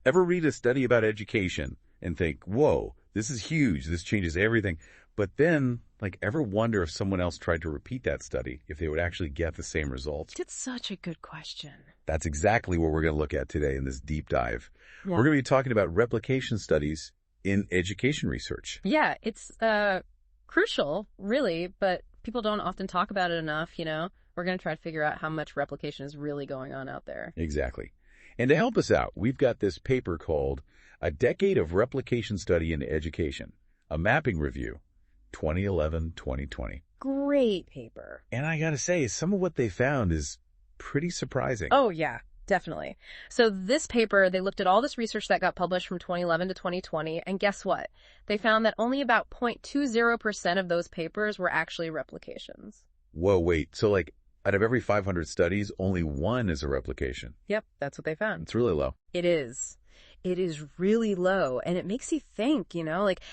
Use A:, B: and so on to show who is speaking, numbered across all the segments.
A: Ever read a study about education and think, whoa, this is huge, this changes everything, but then, ever wonder if someone else tried to repeat that study, if they would actually get the same results?
B: It's such a good question.
A: That's exactly what we're going to look at today in this deep dive.
B: Yeah.
A: We're going to be talking about replication studies in education research.
B: Yeah, it's crucial, really, but people don't often talk about it enough, We're going to try to figure out how much replication is really going on out there.
A: Exactly. And to help us out, we've got this paper called A Decade of Replication Study in Education, a mapping review, 2011-2020.
B: Great paper.
A: And I gotta say, some of what they found is pretty surprising.
B: Oh, yeah, definitely. So this paper, they looked at all this research that got published from 2011 to 2020, and guess what? They found that only about 0.20% of those papers were actually replications.
A: Whoa, wait. So out of every 500 studies, only one is a replication.
B: Yep, that's what they found.
A: It's really low.
B: It is. It is really low, and it makes you think,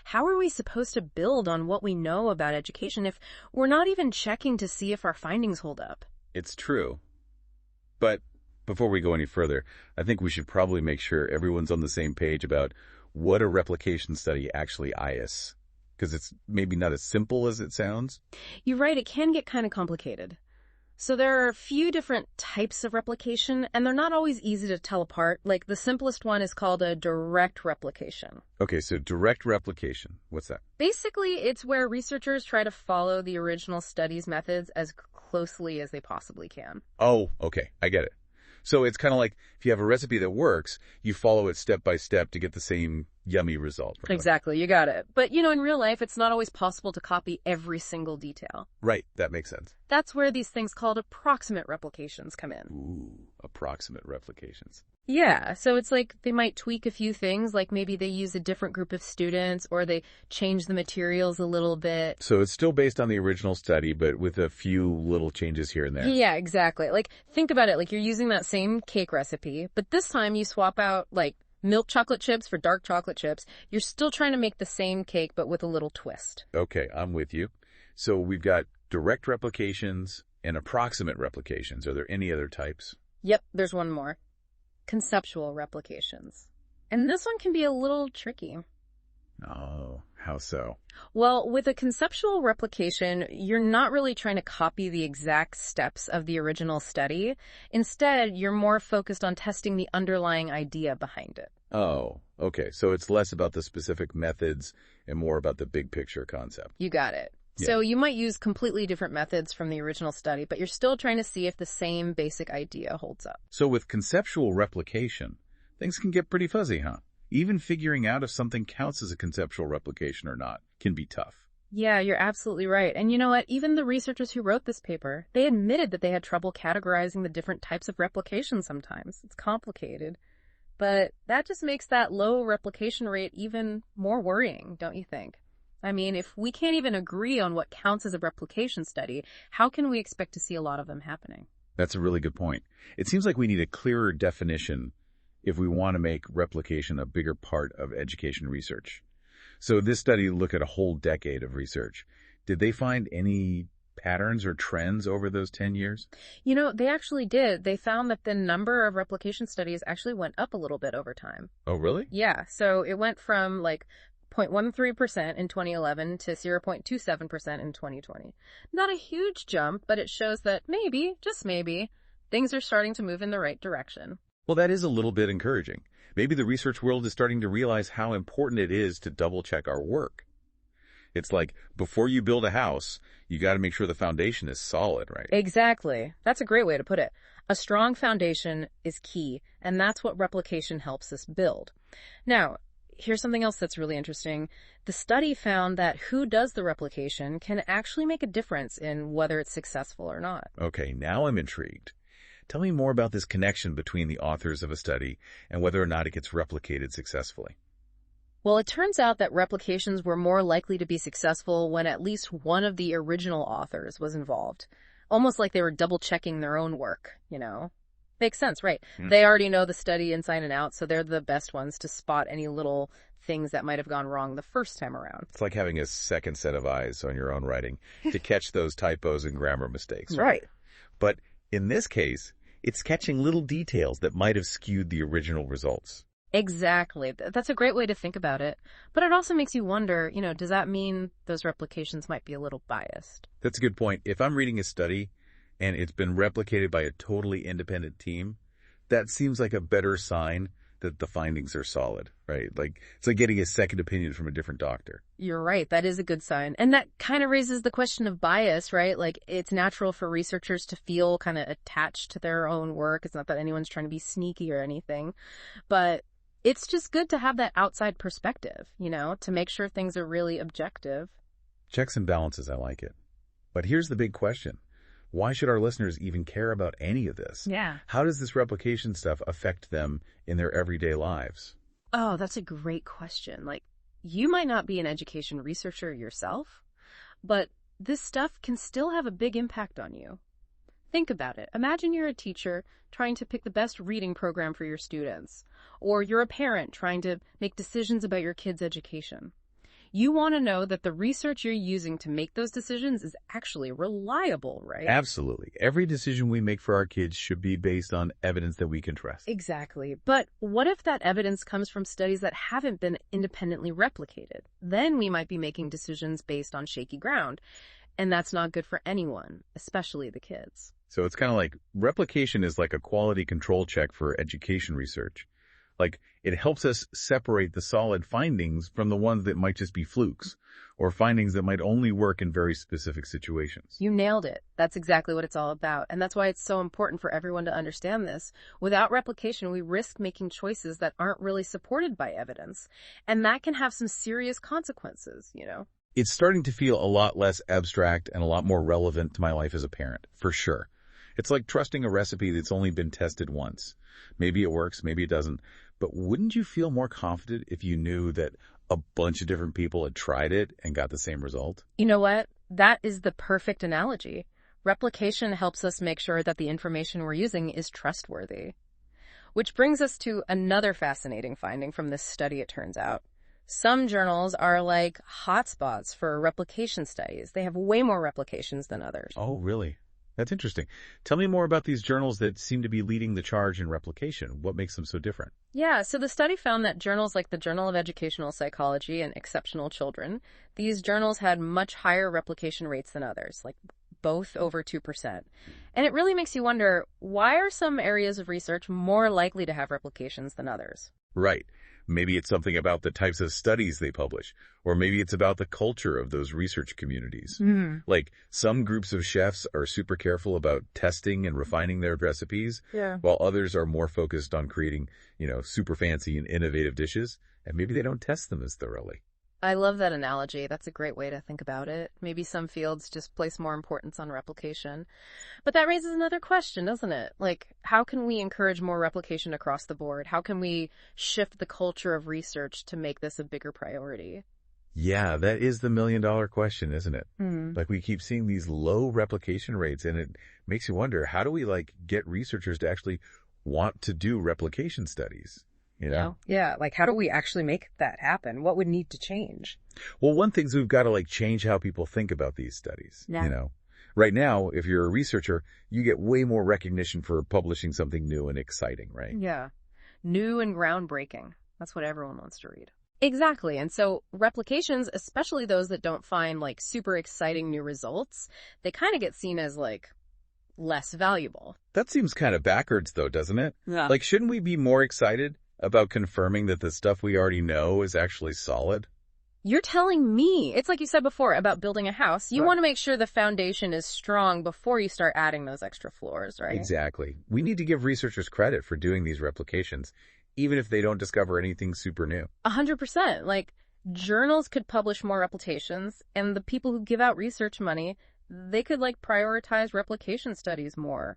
B: how are we supposed to build on what we know about education if we're not even checking to see if our findings hold up?
A: It's true. But before we go any further, I think we should probably make sure everyone's on the same page about what a replication study actually is, because it's maybe not as simple as it sounds.
B: You're right, it can get kind of complicated. So there are a few different types of replication, and they're not always easy to tell apart. The simplest one is called a direct replication.
A: Okay, so direct replication. What's that?
B: Basically, it's where researchers try to follow the original study's methods as closely as they possibly can.
A: Oh, okay, I get it. So it's kind of like if you have a recipe that works, you follow it step by step to get the same yummy result. Right?
B: Exactly, you got it. But, in real life, it's not always possible to copy every single detail.
A: Right, that makes sense.
B: That's where these things called approximate replications come in.
A: Ooh, approximate replications.
B: Yeah, so it's they might tweak a few things, maybe they use a different group of students, or they change the materials a little bit.
A: So it's still based on the original study, but with a few little changes here and there.
B: Yeah, exactly. Think about it, you're using that same cake recipe, but this time you swap out, milk chocolate chips for dark chocolate chips. You're still trying to make the same cake, but with a little twist.
A: Okay, I'm with you. So we've got direct replications and approximate replications. Are there any other types?
B: Yep, there's one more. Conceptual replications. And this one can be a little tricky.
A: Oh, how so?
B: Well, with a conceptual replication, you're not really trying to copy the exact steps of the original study. Instead, you're more focused on testing the underlying idea behind it.
A: Oh, okay. So it's less about the specific methods and more about the big picture concept.
B: You got it.
A: Yeah.
B: So you might use completely different methods from the original study, but you're still trying to see if the same basic idea holds up.
A: So with conceptual replication, things can get pretty fuzzy, huh? Even figuring out if something counts as a conceptual replication or not can be tough.
B: Yeah, you're absolutely right. And you know what? Even the researchers who wrote this paper, they admitted that they had trouble categorizing the different types of replication sometimes. It's complicated. But that just makes that low replication rate even more worrying, don't you think? I mean, if we can't even agree on what counts as a replication study, how can we expect to see a lot of them happening?
A: That's a really good point. It seems like we need a clearer definition if we want to make replication a bigger part of education research. So this study looked at a whole decade of research. Did they find any patterns or trends over those 10 years?
B: They actually did. They found that the number of replication studies actually went up a little bit over time.
A: Oh, really?
B: Yeah, so it went from 0.13% in 2011 to 0.27% in 2020. Not a huge jump, but it shows that maybe, just maybe, things are starting to move in the right direction.
A: Well, that is a little bit encouraging. Maybe the research world is starting to realize how important it is to double-check our work. It's like, before you build a house, you got to make sure the foundation is solid, right?
B: Exactly. That's a great way to put it. A strong foundation is key, and that's what replication helps us build. Now, here's something else that's really interesting. The study found that who does the replication can actually make a difference in whether it's successful or not.
A: Okay, now I'm intrigued. Tell me more about this connection between the authors of a study and whether or not it gets replicated successfully.
B: Well, it turns out that replications were more likely to be successful when at least one of the original authors was involved. Almost like they were double-checking their own work, Makes sense, right? They already know the study inside and out, so they're the best ones to spot any little things that might have gone wrong the first time around.
A: It's like having a second set of eyes on your own writing to catch those typos and grammar mistakes.
B: Right.
A: But in this case, it's catching little details that might have skewed the original results.
B: Exactly. That's a great way to think about it. But it also makes you wonder, does that mean those replications might be a little biased?
A: That's a good point. If I'm reading a study and it's been replicated by a totally independent team, that seems like a better sign that the findings are solid, right? Like, it's like getting a second opinion from a different doctor.
B: You're right. That is a good sign. And that kind of raises the question of bias, right? Like, it's natural for researchers to feel kind of attached to their own work. It's not that anyone's trying to be sneaky or anything, but it's just good to have that outside perspective, to make sure things are really objective.
A: Checks and balances, I like it. But here's the big question. Why should our listeners even care about any of this?
B: Yeah.
A: How does this replication stuff affect them in their everyday lives?
B: Oh, that's a great question. Like, you might not be an education researcher yourself, but this stuff can still have a big impact on you. Think about it. Imagine you're a teacher trying to pick the best reading program for your students, or you're a parent trying to make decisions about your kids' education. You want to know that the research you're using to make those decisions is actually reliable, right?
A: Absolutely. Every decision we make for our kids should be based on evidence that we can trust.
B: Exactly. But what if that evidence comes from studies that haven't been independently replicated? Then we might be making decisions based on shaky ground. And that's not good for anyone, especially the kids.
A: So it's kind of like replication is like a quality control check for education research. Like, it helps us separate the solid findings from the ones that might just be flukes, or findings that might only work in very specific situations.
B: You nailed it. That's exactly what it's all about. And that's why it's so important for everyone to understand this. Without replication, we risk making choices that aren't really supported by evidence. And that can have some serious consequences,
A: It's starting to feel a lot less abstract and a lot more relevant to my life as a parent, for sure. It's like trusting a recipe that's only been tested once. Maybe it works, maybe it doesn't. But wouldn't you feel more confident if you knew that a bunch of different people had tried it and got the same result?
B: You know what? That is the perfect analogy. Replication helps us make sure that the information we're using is trustworthy. Which brings us to another fascinating finding from this study, it turns out. Some journals are like hotspots for replication studies. They have way more replications than others.
A: Oh, really? That's interesting. Tell me more about these journals that seem to be leading the charge in replication. What makes them so different?
B: Yeah, so the study found that journals like the Journal of Educational Psychology and Exceptional Children, these journals had much higher replication rates than others, like both over 2%. And it really makes you wonder, why are some areas of research more likely to have replications than others?
A: Right. Maybe it's something about the types of studies they publish, or maybe it's about the culture of those research communities. Like, some groups of chefs are super careful about testing and refining their recipes, while others are more focused on creating, super fancy and innovative dishes, and maybe they don't test them as thoroughly.
B: I love that analogy. That's a great way to think about it. Maybe some fields just place more importance on replication. But that raises another question, doesn't it? Like, how can we encourage more replication across the board? How can we shift the culture of research to make this a bigger priority?
A: Yeah, that is the million-dollar question, isn't it? Like, we keep seeing these low replication rates, and it makes you wonder, how do we, get researchers to actually want to do replication studies?
B: Yeah, like, how do we actually make that happen? What would need to change?
A: Well, one thing's we've got to change how people think about these studies. Right now, if you're a researcher, you get way more recognition for publishing something new and exciting, right?
B: Yeah. New and groundbreaking. That's what everyone wants to read. Exactly. And so replications, especially those that don't find super exciting new results, they kind of get seen as less valuable.
A: That seems kind of backwards though, doesn't it?
B: Yeah.
A: Shouldn't we be more excited about confirming that the stuff we already know is actually solid?
B: You're telling me. It's like you said before about building a house. You want to make sure the foundation is strong before you start adding those extra floors, right?
A: Exactly. We need to give researchers credit for doing these replications, even if they don't discover anything super new.
B: 100%. Journals could publish more replications, and the people who give out research money, they could prioritize replication studies more.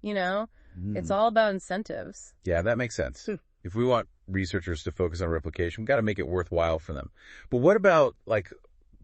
B: It's all about incentives.
A: Yeah, that makes sense. If we want researchers to focus on replication, we've got to make it worthwhile for them. But what about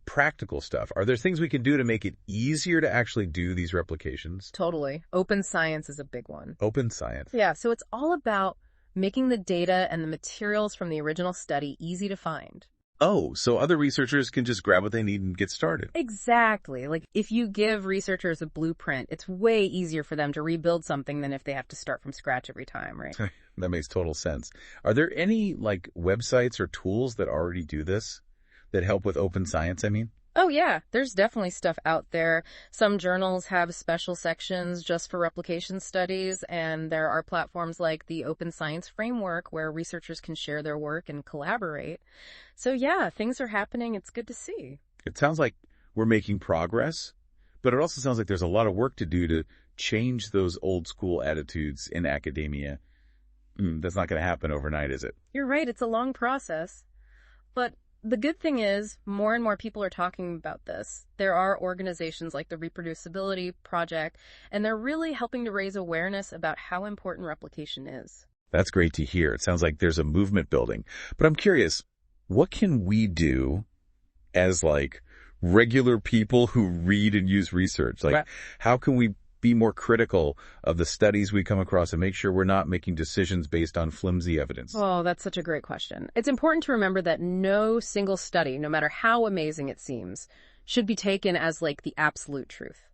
A: practical stuff? Are there things we can do to make it easier to actually do these replications?
B: Totally. Open science is a big one.
A: Open science.
B: Yeah, so it's all about making the data and the materials from the original study easy to find.
A: Oh, so other researchers can just grab what they need and get started.
B: Exactly. Like, if you give researchers a blueprint, it's way easier for them to rebuild something than if they have to start from scratch every time, right?
A: That makes total sense. Are there any, like, websites or tools that already do this, that help with open science, I mean?
B: Oh yeah, there's definitely stuff out there. Some journals have special sections just for replication studies, and there are platforms like the Open Science Framework where researchers can share their work and collaborate. So yeah, things are happening. It's good to see.
A: It sounds like we're making progress, but it also sounds like there's a lot of work to do to change those old school attitudes in academia. That's not going to happen overnight, is it?
B: You're right, it's a long process. But the good thing is, more and more people are talking about this. There are organizations like the Reproducibility Project, and they're really helping to raise awareness about how important replication is.
A: That's great to hear. It sounds like there's a movement building. But I'm curious, what can we do as, like, regular people who read and use research? Like,
B: Right.
A: how can we be more critical of the studies we come across and make sure we're not making decisions based on flimsy evidence?
B: Oh, that's such a great question. It's important to remember that no single study, no matter how amazing it seems, should be taken as like the absolute truth.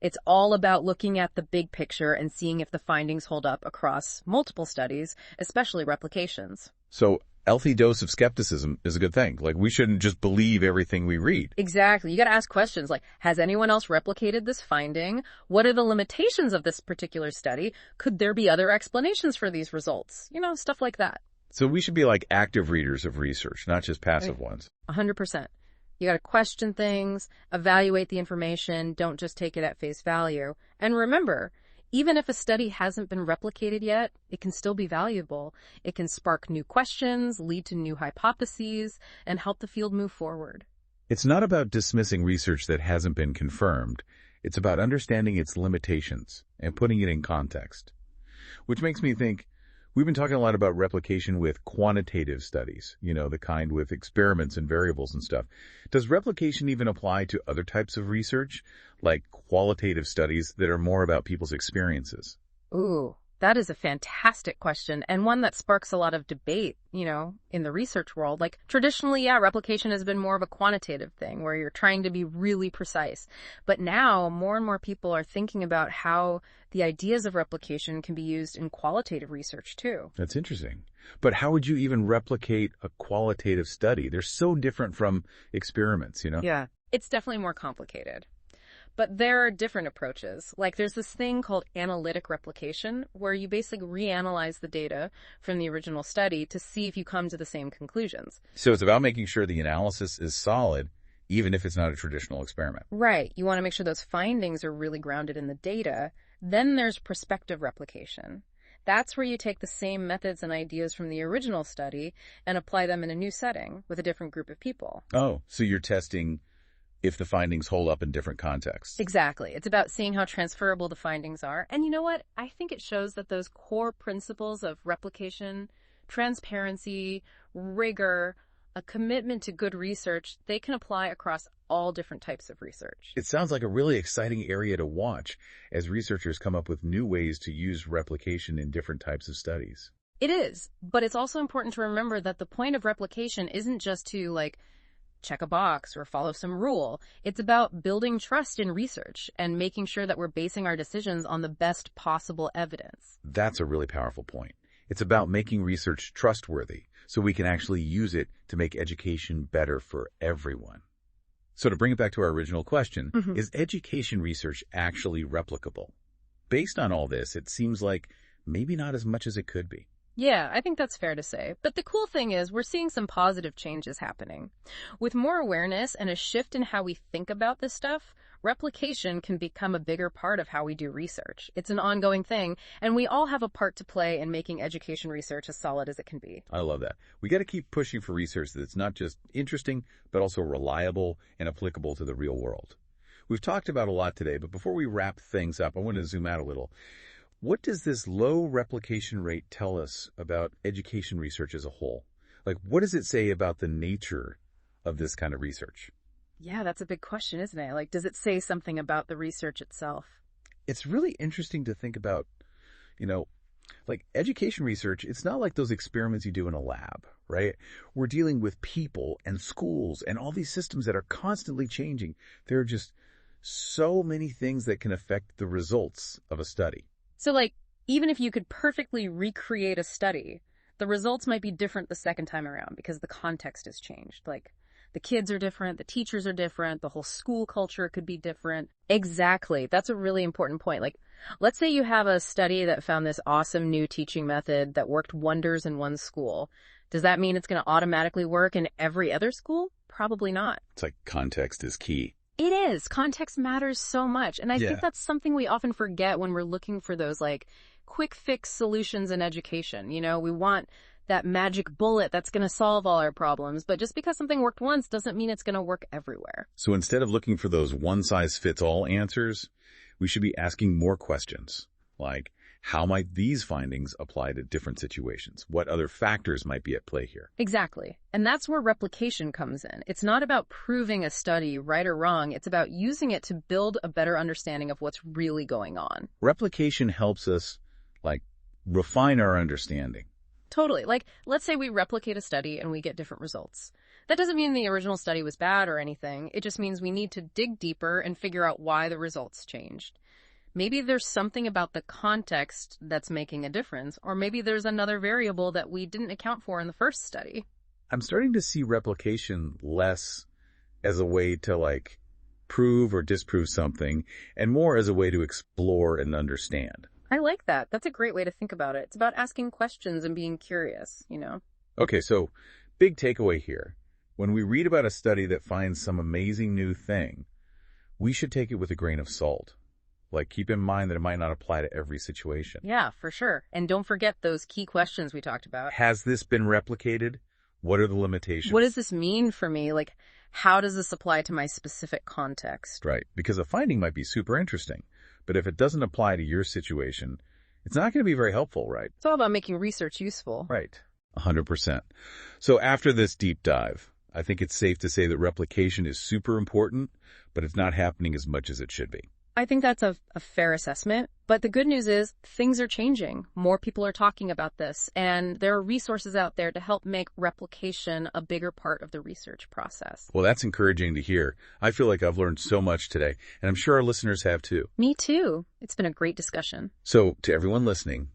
B: It's all about looking at the big picture and seeing if the findings hold up across multiple studies, especially replications.
A: So, healthy dose of skepticism is a good thing. Like, we shouldn't just believe everything we read.
B: Exactly. You got to ask questions like, has anyone else replicated this finding? What are the limitations of this particular study? Could there be other explanations for these results? You know, stuff like that.
A: So we should be like active readers of research, not just passive ones.
B: 100%. You got to question things, evaluate the information, don't just take it at face value. And remember, even if a study hasn't been replicated yet, it can still be valuable. It can spark new questions, lead to new hypotheses, and help the field move forward.
A: It's not about dismissing research that hasn't been confirmed. It's about understanding its limitations and putting it in context. Which makes me think, we've been talking a lot about replication with quantitative studies, the kind with experiments and variables and stuff. Does replication even apply to other types of research, like qualitative studies that are more about people's experiences?
B: Ooh, that is a fantastic question, and one that sparks a lot of debate, in the research world. Like, traditionally, yeah, replication has been more of a quantitative thing where you're trying to be really precise. But now, more and more people are thinking about how the ideas of replication can be used in qualitative research, too.
A: That's interesting. But how would you even replicate a qualitative study? They're so different from experiments,
B: Yeah, it's definitely more complicated. But there are different approaches. Like, there's this thing called analytic replication, where you basically reanalyze the data from the original study to see if you come to the same conclusions.
A: So it's about making sure the analysis is solid, even if it's not a traditional experiment.
B: Right. You want to make sure those findings are really grounded in the data. Then there's prospective replication. That's where you take the same methods and ideas from the original study and apply them in a new setting with a different group of people.
A: Oh, so you're testing if the findings hold up in different contexts.
B: Exactly. It's about seeing how transferable the findings are. And you know what? I think it shows that those core principles of replication, transparency, rigor, a commitment to good research, they can apply across all different types of research.
A: It sounds like a really exciting area to watch as researchers come up with new ways to use replication in different types of studies.
B: It is, but it's also important to remember that the point of replication isn't just to, check a box or follow some rule. It's about building trust in research and making sure that we're basing our decisions on the best possible evidence.
A: That's a really powerful point. It's about making research trustworthy so we can actually use it to make education better for everyone. So to bring it back to our original question, is education research actually replicable? Based on all this, it seems like maybe not as much as it could be.
B: Yeah, I think that's fair to say. But the cool thing is we're seeing some positive changes happening. With more awareness and a shift in how we think about this stuff, replication can become a bigger part of how we do research. It's an ongoing thing, and we all have a part to play in making education research as solid as it can be.
A: I love that. We got to keep pushing for research that's not just interesting, but also reliable and applicable to the real world. We've talked about a lot today, but before we wrap things up, I want to zoom out a little. What does this low replication rate tell us about education research as a whole? Like, what does it say about the nature of this kind of research?
B: Yeah, that's a big question, isn't it? Does it say something about the research itself?
A: It's really interesting to think about, Like education research, it's not like those experiments you do in a lab, right? We're dealing with people and schools and all these systems that are constantly changing. There are just so many things that can affect the results of a study.
B: So, like, even if you could perfectly recreate a study, the results might be different the second time around because the context has changed. Like, the kids are different, the teachers are different, the whole school culture could be different. Exactly. That's a really important point. Like, let's say you have a study that found this awesome new teaching method that worked wonders in one school. Does that mean it's going to automatically work in every other school? Probably not.
A: It's like context is key.
B: It is. Context matters so much. And I think that's something we often forget when we're looking for those, like, quick fix solutions in education. You know, we want that magic bullet that's going to solve all our problems. But just because something worked once doesn't mean it's going to work everywhere.
A: So instead of looking for those one-size-fits-all answers, we should be asking more questions, like, how might these findings apply to different situations? What other factors might be at play here?
B: Exactly. And that's where replication comes in. It's not about proving a study right or wrong. It's about using it to build a better understanding of what's really going on.
A: Replication helps us, like, refine our understanding.
B: Totally. Like, let's say we replicate a study and we get different results. That doesn't mean the original study was bad or anything. It just means we need to dig deeper and figure out why the results changed. Maybe there's something about the context that's making a difference, or maybe there's another variable that we didn't account for in the first study.
A: I'm starting to see replication less as a way to, like, prove or disprove something, and more as a way to explore and understand.
B: I like that. That's a great way to think about it. It's about asking questions and being curious, you know?
A: Okay, so big takeaway here. When we read about a study that finds some amazing new thing, we should take it with a grain of salt. Like, keep in mind that it might not apply to every situation.
B: Yeah, for sure. And don't forget those key questions we talked about.
A: Has this been replicated? What are the limitations?
B: What does this mean for me? Like, how does this apply to my specific context?
A: Right, because a finding might be super interesting, but if it doesn't apply to your situation, it's not going to be very helpful, right?
B: It's all about making research useful.
A: Right, 100%. So after this deep dive, I think it's safe to say that replication is super important, but it's not happening as much as it should be.
B: I think that's a fair assessment, but the good news is things are changing. More people are talking about this, and there are resources out there to help make replication a bigger part of the research process.
A: Well, that's encouraging to hear. I feel like I've learned so much today, and I'm sure our listeners have too.
B: Me too. It's been a great discussion.
A: So, to everyone listening,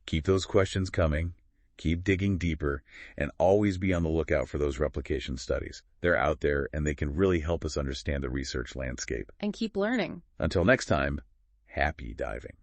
A: keep those questions coming, keep digging deeper, and always be on the lookout for those replication studies. They're out there, and they can really help us understand the research landscape.
B: And keep learning.
A: Until next time, happy diving.